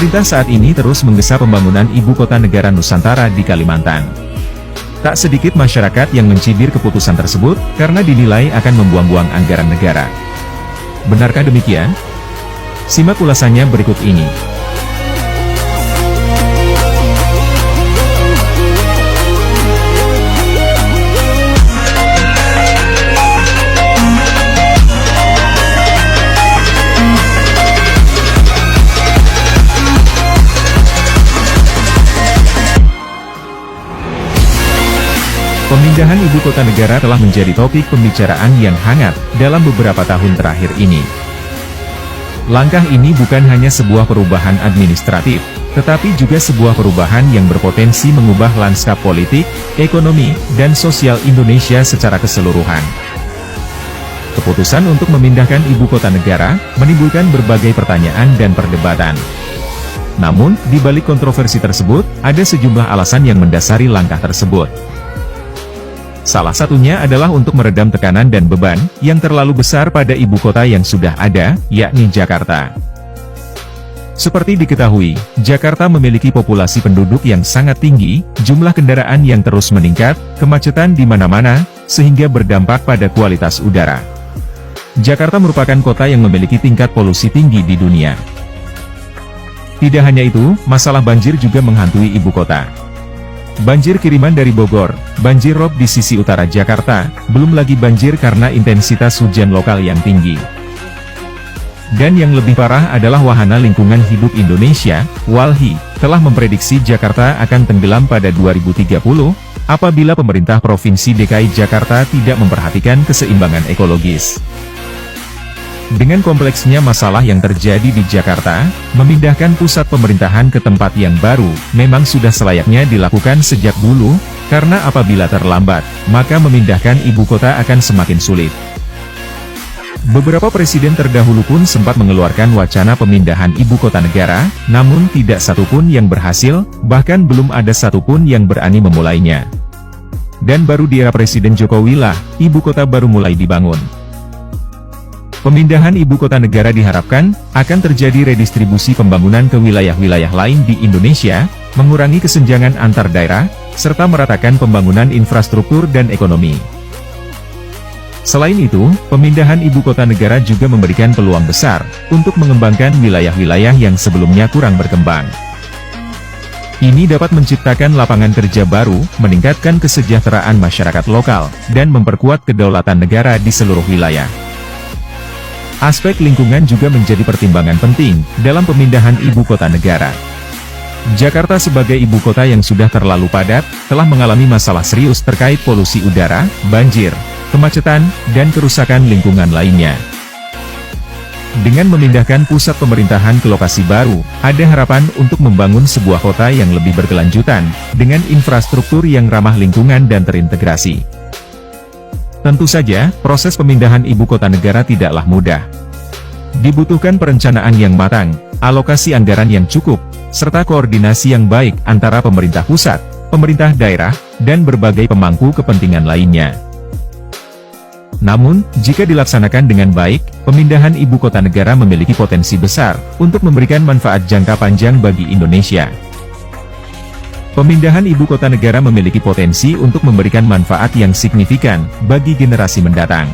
Pemerintah saat ini terus menggesa pembangunan ibu kota negara Nusantara di Kalimantan. Tak sedikit masyarakat yang mencibir keputusan tersebut, karena dinilai akan membuang-buang anggaran negara. Benarkah demikian? Simak ulasannya berikut ini. Pemindahan ibu kota negara telah menjadi topik pembicaraan yang hangat dalam beberapa tahun terakhir ini. Langkah ini bukan hanya sebuah perubahan administratif, tetapi juga sebuah perubahan yang berpotensi mengubah lanskap politik, ekonomi, dan sosial Indonesia secara keseluruhan. Keputusan untuk memindahkan ibu kota negara menimbulkan berbagai pertanyaan dan perdebatan. Namun, di balik kontroversi tersebut, ada sejumlah alasan yang mendasari langkah tersebut. Salah satunya adalah untuk meredam tekanan dan beban yang terlalu besar pada ibu kota yang sudah ada, yakni Jakarta. Seperti diketahui, Jakarta memiliki populasi penduduk yang sangat tinggi, jumlah kendaraan yang terus meningkat, kemacetan di mana-mana, sehingga berdampak pada kualitas udara. Jakarta merupakan kota yang memiliki tingkat polusi tinggi di dunia. Tidak hanya itu, masalah banjir juga menghantui ibu kota. Banjir kiriman dari Bogor, banjir rob di sisi utara Jakarta, belum lagi banjir karena intensitas hujan lokal yang tinggi. Dan yang lebih parah adalah Wahana Lingkungan Hidup Indonesia, WALHI, telah memprediksi Jakarta akan tenggelam pada 2030, apabila pemerintah Provinsi DKI Jakarta tidak memperhatikan keseimbangan ekologis. Dengan kompleksnya masalah yang terjadi di Jakarta, memindahkan pusat pemerintahan ke tempat yang baru, memang sudah selayaknya dilakukan sejak dulu, karena apabila terlambat, maka memindahkan ibu kota akan semakin sulit. Beberapa presiden terdahulu pun sempat mengeluarkan wacana pemindahan ibu kota negara, namun tidak satupun yang berhasil, bahkan belum ada satupun yang berani memulainya. Dan baru di era Presiden Jokowi lah, ibu kota baru mulai dibangun. Pemindahan ibu kota negara diharapkan akan terjadi redistribusi pembangunan ke wilayah-wilayah lain di Indonesia, mengurangi kesenjangan antar daerah, serta meratakan pembangunan infrastruktur dan ekonomi. Selain itu, pemindahan ibu kota negara juga memberikan peluang besar untuk mengembangkan wilayah-wilayah yang sebelumnya kurang berkembang. Ini dapat menciptakan lapangan kerja baru, meningkatkan kesejahteraan masyarakat lokal, dan memperkuat kedaulatan negara di seluruh wilayah. Aspek lingkungan juga menjadi pertimbangan penting dalam pemindahan ibu kota negara. Jakarta sebagai ibu kota yang sudah terlalu padat, telah mengalami masalah serius terkait polusi udara, banjir, kemacetan, dan kerusakan lingkungan lainnya. Dengan memindahkan pusat pemerintahan ke lokasi baru, ada harapan untuk membangun sebuah kota yang lebih berkelanjutan, dengan infrastruktur yang ramah lingkungan dan terintegrasi. Tentu saja, proses pemindahan ibu kota negara tidaklah mudah. Dibutuhkan perencanaan yang matang, alokasi anggaran yang cukup, serta koordinasi yang baik antara pemerintah pusat, pemerintah daerah, dan berbagai pemangku kepentingan lainnya. Namun, jika dilaksanakan dengan baik, pemindahan ibu kota negara memiliki potensi besar untuk memberikan manfaat jangka panjang bagi Indonesia. Pemindahan ibu kota negara memiliki potensi untuk memberikan manfaat yang signifikan bagi generasi mendatang.